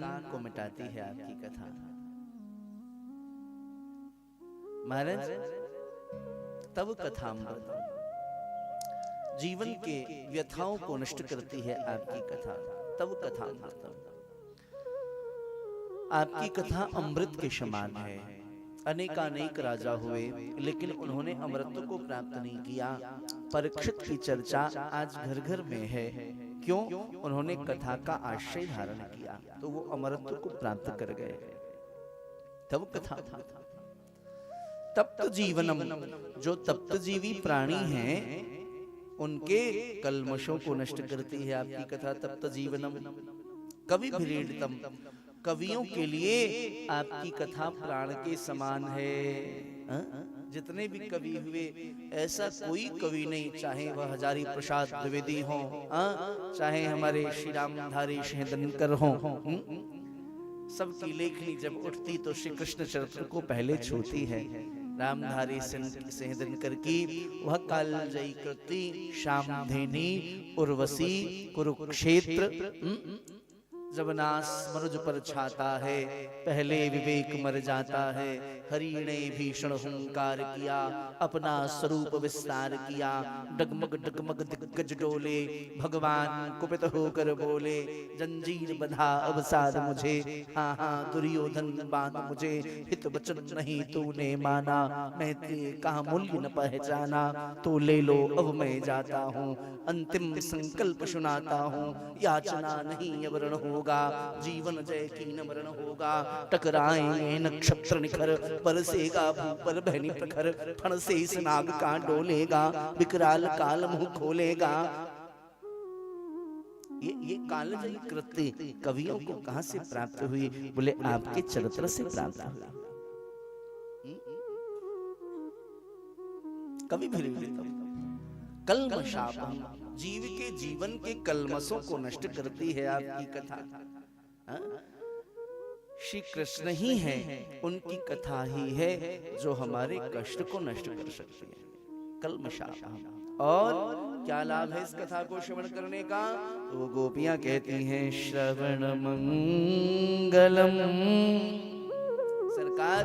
को मिटाती है आपकी कथा। महाराज तब कथामृत जीवन के व्यथाओं को नष्ट करती है आपकी कथा। तब कथामृत आपकी कथा अमृत के समान है। अनेकानेक राजा हुए लेकिन उन्होंने अमृत को प्राप्त नहीं किया। परीक्षित की चर्चा आज घर घर में है। क्यों? उन्होंने कथा का आश्रय धारण किया तो वो अमृत को प्राप्त कर गए। तब कथा तप्त जीवनम, जो तप्त जीवी प्राणी हैं उनके कल्मशों को नष्ट करती है आपकी कथा। तप्त जीवनम कवि भीड़तम, कवियों के लिए आपकी कथा प्राण के समान है। जितने भी कवि हुए ऐसा कोई कवि नहीं, चाहे वह हजारी प्रसाद द्विवेदी हो, चाहे हमारे श्री रामधारी सिंहदनकर हो, सबकी लेखनी जब उठती तो श्री कृष्ण चरित्र को पहले छूती है। रामधारी सिंहदनकर की वह कालजयी कृति श्यामधेनी उर्वशी कुरुक्षेत्र, जब नास मनुज पर छाता है पहले विवेक मर जाता है। हरि ने भीषण हुंकार किया अपना स्वरूप विस्तार किया। डगमग डगमग दिग्गज डोले भगवान कुपित होकर बोले, जंजीर बंधा अब साध मुझे, हाँ हाँ दुर्योधन बांध मुझे। हित वचन नहीं तूने माना, मैं तेरे का मूल्य न पहचाना। तो ले लो अब मैं जाता हूँ, अंतिम संकल्प सुनाता हूँ। याचना नहीं अवरण होगा, जीवन जय की न मरण होगा। टकराएंगे नक्षत्र निखर, बरसेगा भू पर बहनी प्रखर। फण से इस नाग का डोलेगा, विकराल काल मुंह खोलेगा। ये कालजयी कृत्य कवियों को कहां से प्राप्त हुई? बोले आपके चरित्र से प्राप्त हुई। कवि कल्मषापम, जीव के जीवन के कल्मशों को नष्ट करती है आपकी कथा। श्री कृष्ण ही है, उनकी कथा ही है जो हमारे कष्ट को नष्ट कर सकती है। कल्मषापम। और क्या लाभ है इस कथा को श्रवण करने का? तो वो गोपियां कहती हैं श्रवण मंगलम। सरकार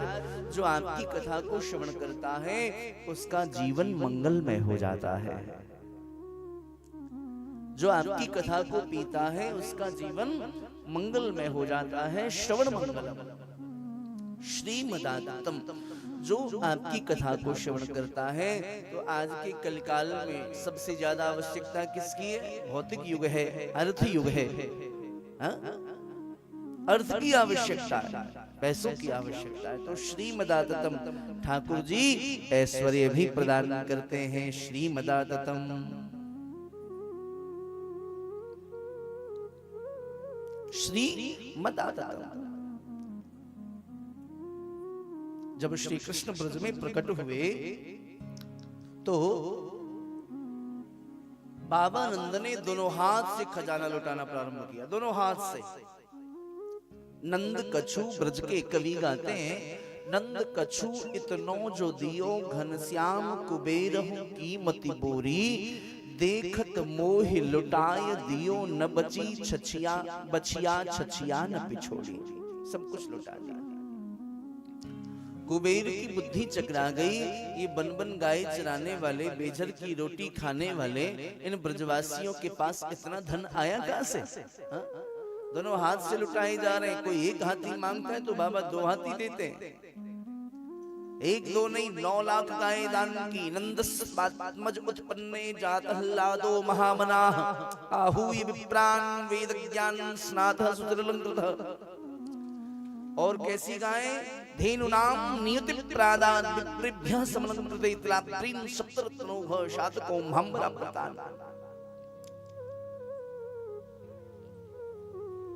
जो आपकी कथा को श्रवण करता है उसका जीवन मंगलमय हो जाता है। जो आपकी कथा को पीता है उसका जीवन मंगलमय हो जाता है। श्रवण मंगलम श्रीमदातम, जो आपकी कथा को श्रवण करता है। तो आज के कलिकाल में सबसे ज्यादा आवश्यकता किसकी है? भौतिक युग है, अर्थ युग है। अर्थ की आवश्यकता है, पैसों की आवश्यकता है। तो श्रीमदातम ठाकुर जी ऐश्वर्य भी प्रदान करते हैं। श्रीमदातम श्रीमदातम। जब श्री कृष्ण ब्रज में प्रकट हुए तो बाबा नंद ने दोनों हाथ से खजाना लुटाना प्रारंभ किया। दोनों हाथ से। नंद कछु ब्रज के कवि गाते हैं, नंद कछु इतनो जो दियो घनश्याम कुबेरहु कीमती बोरी। देखत मोह लुटाय दियो न बची छछिया, बचिया छछिया न पिछोड़ी। सब कुछ लुटा दिया। कुबेर की बुद्धि चकरा गई। ये बन बन गाय चराने वाले, बेझर की रोटी खाने वाले इन ब्रजवासियों के पास इतना धन आया कहां से? दोनों हाथ से लुटाए जा रहे हैं। कोई एक हाथी मांगता है तो बाबा दो हाथी देते हैं। एक दो नहीं, 9 लाख गाय दान की। नंदस्मज उत्पन्ने जात हल्लादो महामनाः, आहूय विप्रान वेद ज्ञान स्नातः सुतरलंकृतः। और कैसी गाय? धेनु नाम नियति प्रादान विप्रेभ्यः समलंकृते तिलात्रीन सप्तरत्नोः शातको म्भ्राप्रतान।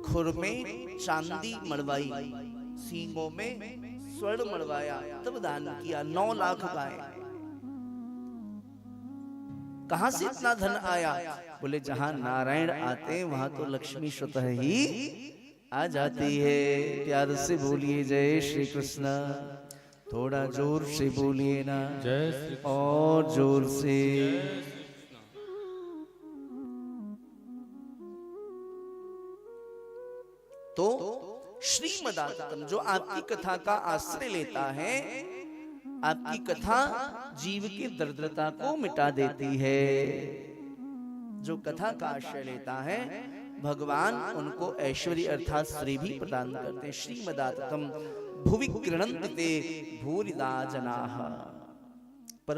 खुर में चांदी मड़वाई, सींगों में स्वर्ण मड़वाया, तब दान किया। 9 लाख गाय। कहां से इतना धन आया? बोले जहां नारायण आते वहां तो लक्ष्मी स्वतः ही आ जाती है। प्यार से बोलिए जय श्री कृष्ण। थोड़ा जोर से बोलिए ना, जय श्री कृष्ण। और जोर से। तो श्रीमदाततम, जो आपकी कथा का आश्रय लेता है, आपकी कथा जीव की दरिद्रता को मिटा देती है। जो कथा का आश्रय लेता है, भगवान उनको ऐश्वर्य अर्थात श्री भी प्रदान करते हैं। श्रीमदाततम भुवि गृह्णन्ति ते भूरिदा जनाः।